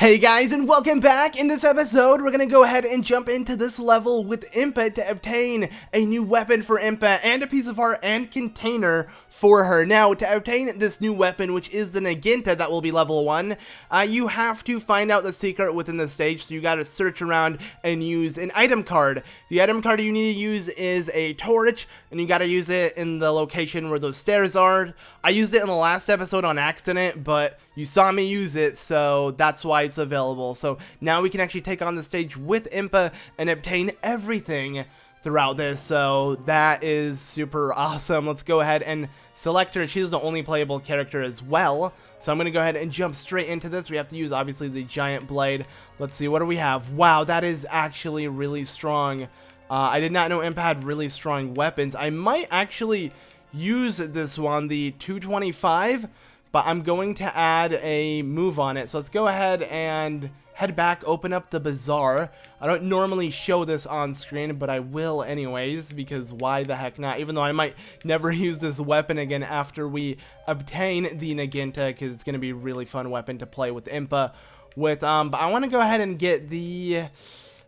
Hey guys, and welcome back. In this episode, we're gonna go ahead and jump into this level with Impa to obtain a new weapon for Impa and a piece of art and container for her. Now, to obtain this new weapon, which is the Naginata that will be level 1, you have to find out the secret within the stage, so you gotta search around and use an item card. The item card you need to use is a torch, and you gotta use it in the location where those stairs are. I used it in the last episode on accident, but you saw me use it, so that's why it's available. So now we can actually take on the stage with Impa and obtain everything throughout this. So that is super awesome. Let's go ahead and select her. She's the only playable character as well. So I'm going to go ahead and jump straight into this. We have to use, obviously, the giant blade. Let's see, what do we have? Wow, that is actually really strong. I did not know Impa had really strong weapons. I might actually use this one, the 225. But I'm going to add a move on it. So let's go ahead and head back, open up the bazaar. I don't normally show this on screen, but I will anyways, because why the heck not? Even though I might never use this weapon again after we obtain the Naginata, because it's going to be a really fun weapon to play with Impa with. But I want to go ahead and get the...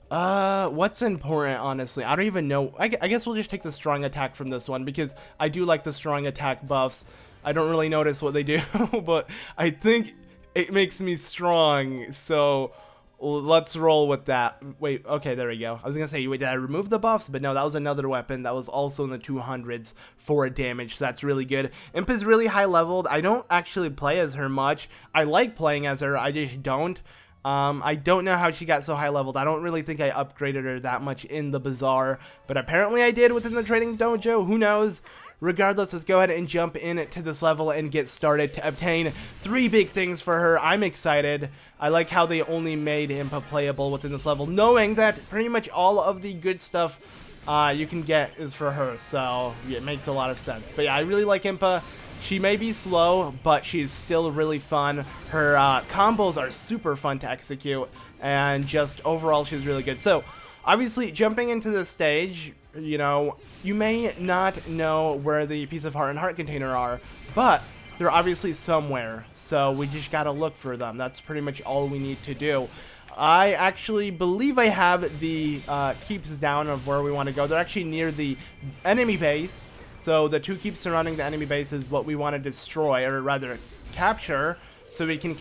what's important, honestly? I don't even know. I guess we'll just take the strong attack from this one, because I do like the strong attack buffs. I don't really notice what they do, but I think it makes me strong, so let's roll with that. Wait, okay, there we go. I was gonna say, wait, did I remove the buffs? But no, that was another weapon that was also in the 200s for damage, so that's really good. Impa's really high leveled. I don't actually play as her much. I like playing as her, I just don't. I don't know how she got so high leveled. I don't really think I upgraded her that much in the bazaar, but apparently I did within the trading dojo. Who knows? Regardless, let's go ahead and jump into this level and get started to obtain 3 big things for her. I'm excited. I like how they only made Impa playable within this level, knowing that pretty much all of the good stuff you can get is for her. So yeah, it makes a lot of sense. But yeah, I really like Impa. She may be slow, but she's still really fun. Her combos are super fun to execute, and just overall, she's really good. So obviously, jumping into this stage, you know, you may not know where the piece of heart and heart container are, but they're obviously somewhere, so we just gotta look for them. That's pretty much all we need to do. I actually believe I have the keeps down of where we want to go. They're actually near the enemy base, so the 2 keeps surrounding the enemy base is what we want to destroy, or rather capture, so we can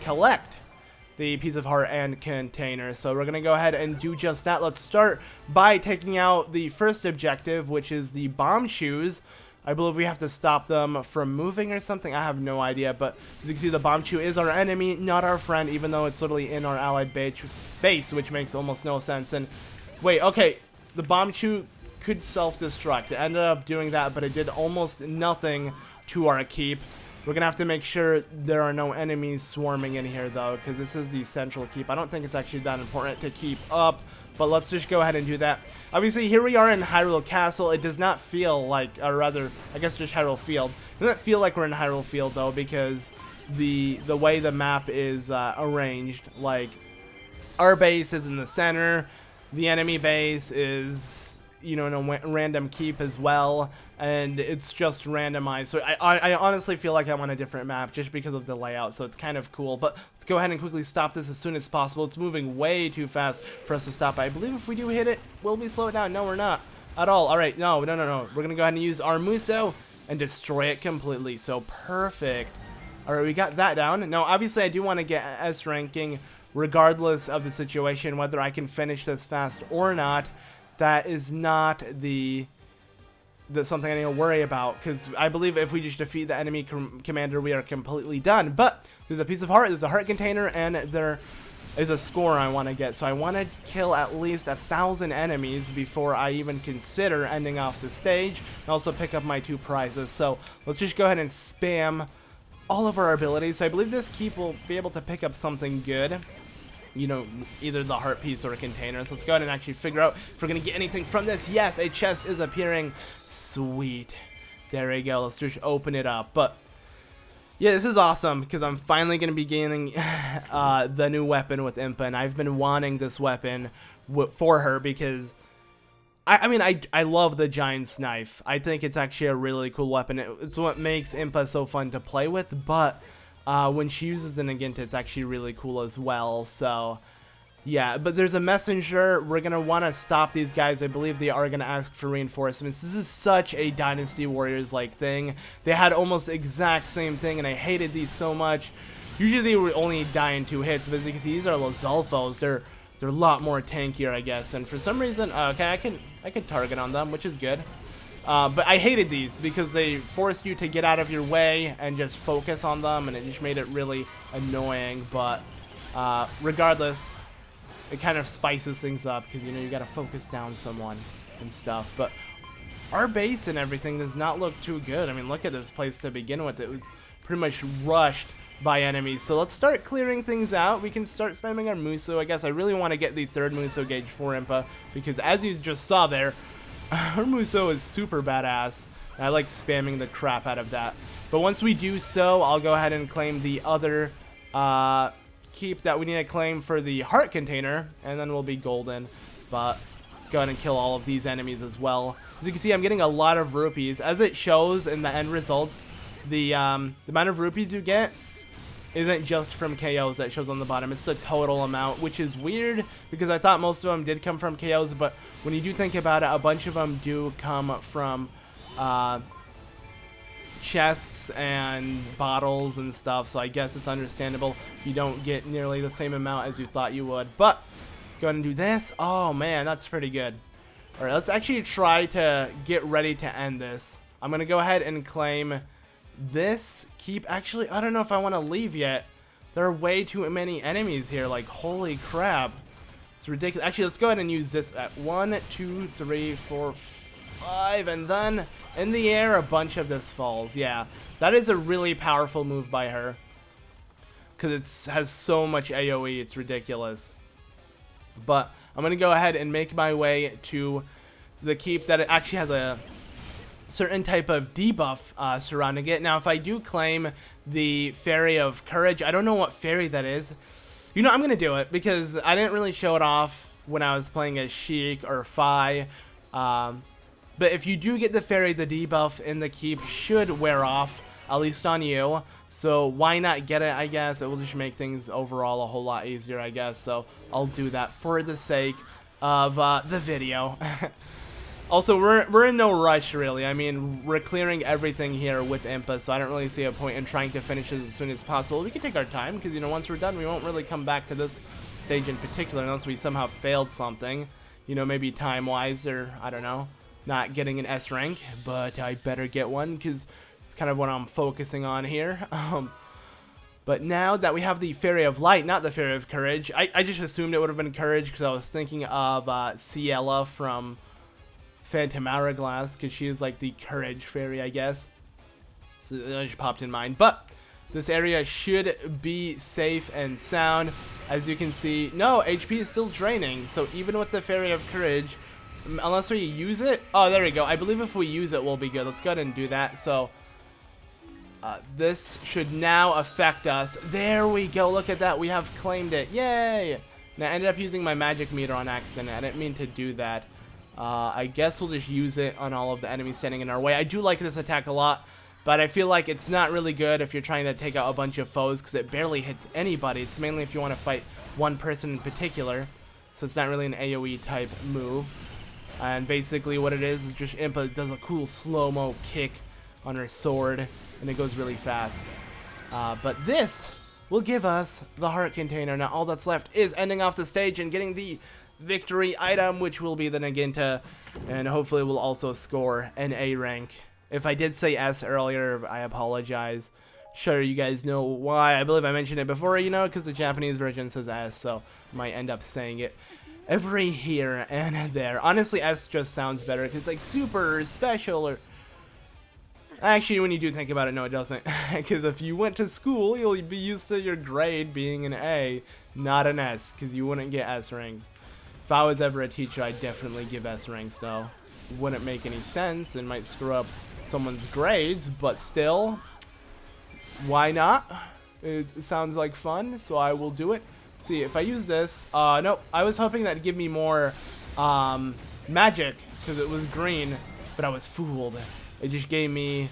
collect the piece of heart and container. So we're gonna go ahead and do just that. Let's start by taking out the first objective, which is the bomb shoes. I believe we have to stop them from moving or something. I have no idea, but as you can see, the bomb shoe is our enemy, not our friend, even though it's literally in our allied base, which makes almost no sense. And wait, okay, the bomb shoe could self-destruct. It ended up doing that, but it did almost nothing to our keep. We're going to have to make sure there are no enemies swarming in here, though, because this is the central keep. I don't think it's actually that important to keep up, but let's just go ahead and do that. Obviously, here we are in Hyrule Castle. It does not feel like, or rather, I guess just Hyrule Field. It doesn't feel like we're in Hyrule Field, though, because the way the map is arranged, like, our base is in the center, the enemy base is, you know, in a random keep as well, and it's just randomized. So I honestly feel like I'm on a different map just because of the layout, so it's kind of cool. But let's go ahead and quickly stop this as soon as possible. It's moving way too fast for us to stop. I believe if we do hit it, will we slow it down? No, we're not at all. All right, no. We're gonna go ahead and use our Muso and destroy it completely. So perfect. All right, we got that down. Now, obviously, I do want to get S ranking regardless of the situation, whether I can finish this fast or not. That is not that's something I need to worry about, because I believe if we just defeat the enemy commander, we are completely done. But there's a piece of heart, there's a heart container, and there is a score I want to get. So I want to kill at least 1,000 enemies before I even consider ending off the stage, and also pick up my 2 prizes. So let's just go ahead and spam all of our abilities. So I believe this keep will be able to pick up something good. You know, either the heart piece or a container. So let's go ahead and actually figure out if we're going to get anything from this. Yes, a chest is appearing. Sweet. There we go. Let's just open it up. But yeah, this is awesome, because I'm finally going to be gaining the new weapon with Impa. And I've been wanting this weapon for her because I mean, I love the Giant's Knife. I think it's actually a really cool weapon. It's what makes Impa so fun to play with, but when she uses the Naginata, it's actually really cool as well. So yeah, but there's a messenger. We're going to want to stop these guys. I believe they are going to ask for reinforcements. This is such a Dynasty Warriors-like thing. They had almost the exact same thing, and I hated these so much. Usually they would only die in 2 hits, but as you can see, these are Lozalfos. They're a lot more tankier, I guess. And for some reason, okay, I can target on them, which is good. But I hated these because they forced you to get out of your way and just focus on them, and it just made it really annoying. But regardless, it kind of spices things up because, you know, you got to focus down someone and stuff. But our base and everything does not look too good. I mean, look at this place to begin with. It was pretty much rushed by enemies. So let's start clearing things out. We can start spamming our Muso. I guess I really want to get the 3rd Muso gauge for Impa because, as you just saw there, her Muso is super badass. I like spamming the crap out of that. But once we do so, I'll go ahead and claim the other keep that we need to claim for the heart container, and then we'll be golden. But let's go ahead and kill all of these enemies as well. As you can see, I'm getting a lot of rupees. As it shows in the end results, the amount of rupees you get isn't just from KOs that shows on the bottom. It's the total amount, which is weird because I thought most of them did come from KOs, but when you do think about it, a bunch of them do come from chests and bottles and stuff, so I guess it's understandable you don't get nearly the same amount as you thought you would. But let's go ahead and do this. Oh man, that's pretty good. Alright, let's actually try to get ready to end this. I'm gonna go ahead and claim this keep. Actually, I don't know if I want to leave yet. There are way too many enemies here, like holy crap. It's ridiculous. Actually, let's go ahead and use this at 1, 2, 3, 4, 5, and then in the air a bunch of this falls. Yeah, that is a really powerful move by her because it has so much AoE. It's ridiculous. But I'm gonna go ahead and make my way to the keep that it actually has a certain type of debuff surrounding it. Now, if I do claim the Fairy of Courage, I don't know what fairy that is. You know, I'm gonna do it because I didn't really show it off when I was playing as Sheik or Fi. But if you do get the fairy, the debuff in the keep should wear off, at least on you. So why not get it, I guess? It will just make things overall a whole lot easier, I guess. So I'll do that for the sake of the video. Also, we're in no rush, really. I mean, we're clearing everything here with Impa, so I don't really see a point in trying to finish it as soon as possible. We can take our time, because, you know, once we're done, we won't really come back to this stage in particular unless we somehow failed something. You know, maybe time-wise, or, I don't know, not getting an S rank, but I better get one, because it's kind of what I'm focusing on here. But now that we have the Fairy of Light, not the Fairy of Courage, I just assumed it would have been Courage, because I was thinking of Ciela from Phantom Hourglass, because she is like the Courage Fairy, I guess. So that just popped in mind. But this area should be safe and sound. As you can see, no, HP is still draining. So even with the Fairy of Courage, unless we use it, oh, there we go. I believe if we use it, we'll be good. Let's go ahead and do that. So this should now affect us. There we go. Look at that. We have claimed it. Yay! Now, I ended up using my magic meter on accident. I didn't mean to do that. I guess we'll just use it on all of the enemies standing in our way. I do like this attack a lot, but I feel like it's not really good if you're trying to take out a bunch of foes because it barely hits anybody. It's mainly if you want to fight one person in particular, so it's not really an AoE type move. And basically what it is just Impa does a cool slow-mo kick on her sword, and it goes really fast. But this will give us the heart container. Now all that's left is ending off the stage and getting the victory item, which will be the Naginata, and hopefully we'll also score an A rank. If I did say S earlier, I apologize. Sure, you guys know why. I believe I mentioned it before, you know, because the Japanese version says S, so I might end up saying it every here and there. Honestly, S just sounds better because it's like super special, or actually, when you do think about it, no, it doesn't. Because if you went to school, you'll be used to your grade being an A, not an S, because you wouldn't get S ranks. If I was ever a teacher, I'd definitely give S ranks, though. It wouldn't make any sense and might screw up someone's grades, but still, why not? It sounds like fun, so I will do it. See, if I use this, no, I was hoping that'd give me more magic, because it was green, but I was fooled. It just gave me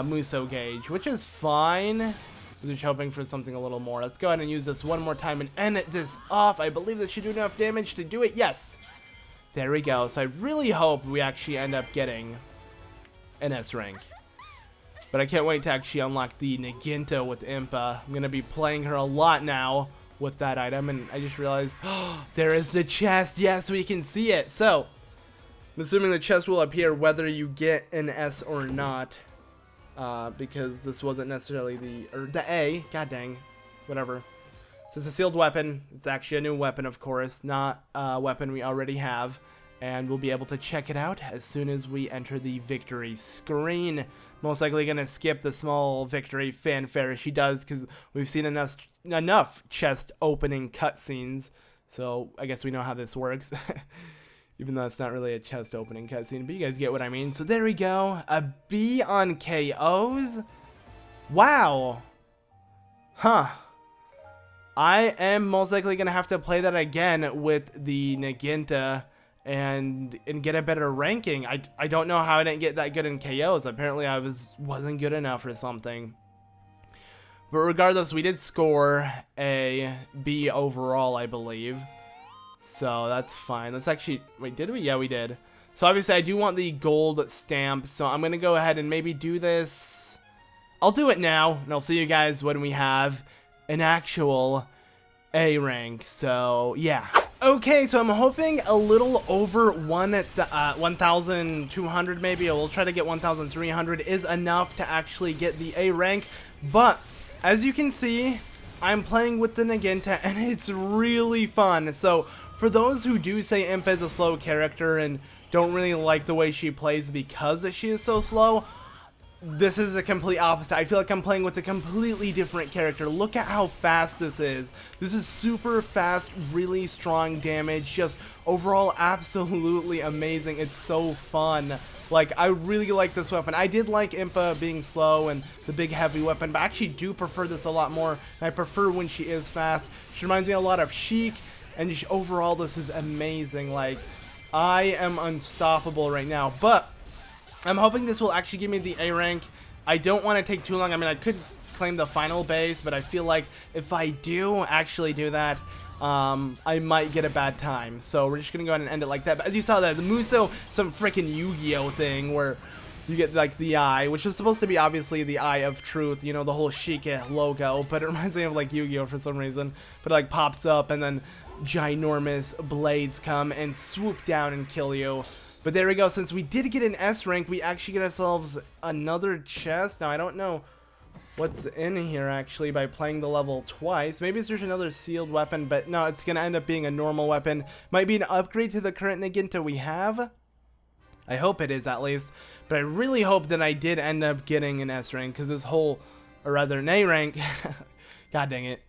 Muso gauge, which is fine. was just hoping for something a little more. Let's go ahead and use this one more time and end this off. I believe that should do enough damage to do it. Yes. There we go. So I really hope we actually end up getting an S rank. But I can't wait to actually unlock the Naginata with Impa. I'm going to be playing her a lot now with that item. And I just realized, oh, there is the chest. Yes, we can see it. So, I'm assuming the chest will appear whether you get an S or not. Because this wasn't necessarily the A. God dang. Whatever. So it's a sealed weapon. It's actually a new weapon, of course. Not a weapon we already have. And we'll be able to check it out as soon as we enter the victory screen. Most likely going to skip the small victory fanfare she does because we've seen enough chest opening cutscenes. So I guess we know how this works. Even though it's not really a chest opening cutscene, but you guys get what I mean. So there we go. A B on KOs. Wow. Huh. I am most likely going to have to play that again with the Naginata and get a better ranking. I don't know how I didn't get that good in KOs. Apparently I wasn't good enough or something. But regardless, we did score a B overall, I believe. So that's fine. Let's actually, wait, did we? Yeah, we did. So obviously I do want the gold stamp. So I'm going to go ahead and maybe do this. I'll do it now, and I'll see you guys when we have an actual A rank. So yeah. Okay, so I'm hoping a little over 1,200 maybe. We'll try to get 1,300 is enough to actually get the A rank. But as you can see, I'm playing with the Naginata and it's really fun. So for those who do say Impa is a slow character and don't really like the way she plays because she is so slow, this is the complete opposite. I feel like I'm playing with a completely different character. Look at how fast this is. This is super fast, really strong damage. Just overall absolutely amazing. It's so fun. Like, I really like this weapon. I did like Impa being slow and the big heavy weapon, but I actually do prefer this a lot more. And I prefer when she is fast. She reminds me a lot of Sheik, and just overall this is amazing. Like, I am unstoppable right now, but I'm hoping this will actually give me the A rank. I don't want to take too long. I mean, I could claim the final base, but I feel like if I do actually do that, I might get a bad time. So we're just going to go ahead and end it like that. But as you saw there, the Muso, some freaking Yu-Gi-Oh thing where you get like the eye, which is supposed to be obviously the eye of truth, you know, the whole Sheikah logo, but it reminds me of like Yu-Gi-Oh for some reason. But it like pops up and then ginormous blades come and swoop down and kill you. But there we go. Since we did get an S rank, we actually get ourselves another chest. Now, I don't know what's in here, actually, by playing the level twice. Maybe there's another sealed weapon, but no, it's going to end up being a normal weapon. Might be an upgrade to the current Naginata we have. I hope it is, at least. But I really hope that I did end up getting an S rank, because this whole, or rather an A rank, god dang it.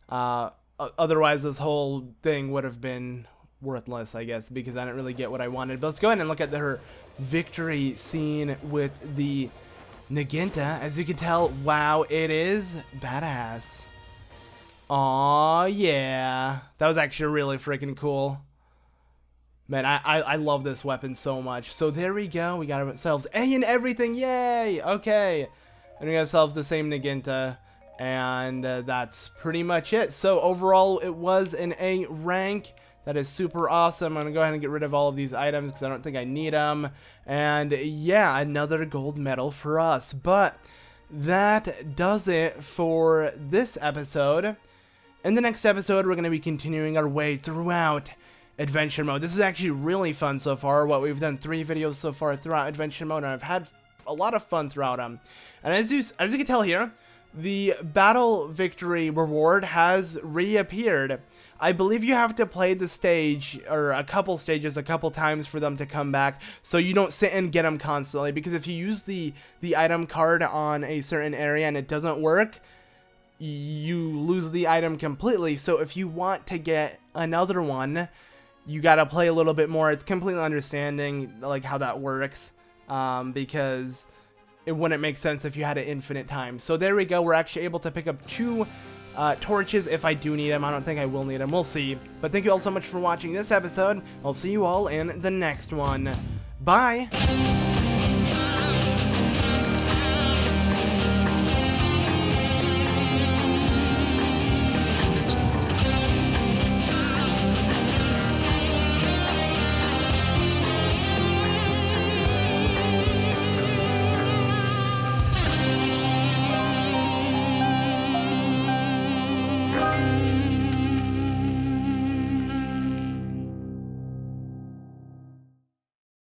Otherwise, this whole thing would have been worthless, I guess, because I didn't really get what I wanted. But let's go ahead and look at her victory scene with the Naginata. As you can tell, wow, it is badass. Aw, yeah. That was actually really freaking cool. Man, I love this weapon so much. So there we go. We got ourselves A in everything. Yay! Okay. And we got ourselves the same Naginata. And that's pretty much it. So overall, it was an A rank. That is super awesome. I'm going to go ahead and get rid of all of these items because I don't think I need them. And yeah, another gold medal for us. But that does it for this episode. In the next episode, we're going to be continuing our way throughout Adventure Mode. This is actually really fun so far. We've done 3 videos so far throughout Adventure Mode, and I've had a lot of fun throughout them. And as you can tell here, the battle victory reward has reappeared. I believe you have to play the stage, or a couple stages, a couple times for them to come back, so you don't sit and get them constantly, because if you use the item card on a certain area and it doesn't work, you lose the item completely. So if you want to get another one, you gotta play a little bit more. It's completely understanding like how that works, because it wouldn't make sense if you had it infinite time. So there we go. We're actually able to pick up 2 torches if I do need them. I don't think I will need them. We'll see. But thank you all so much for watching this episode. I'll see you all in the next one. Bye!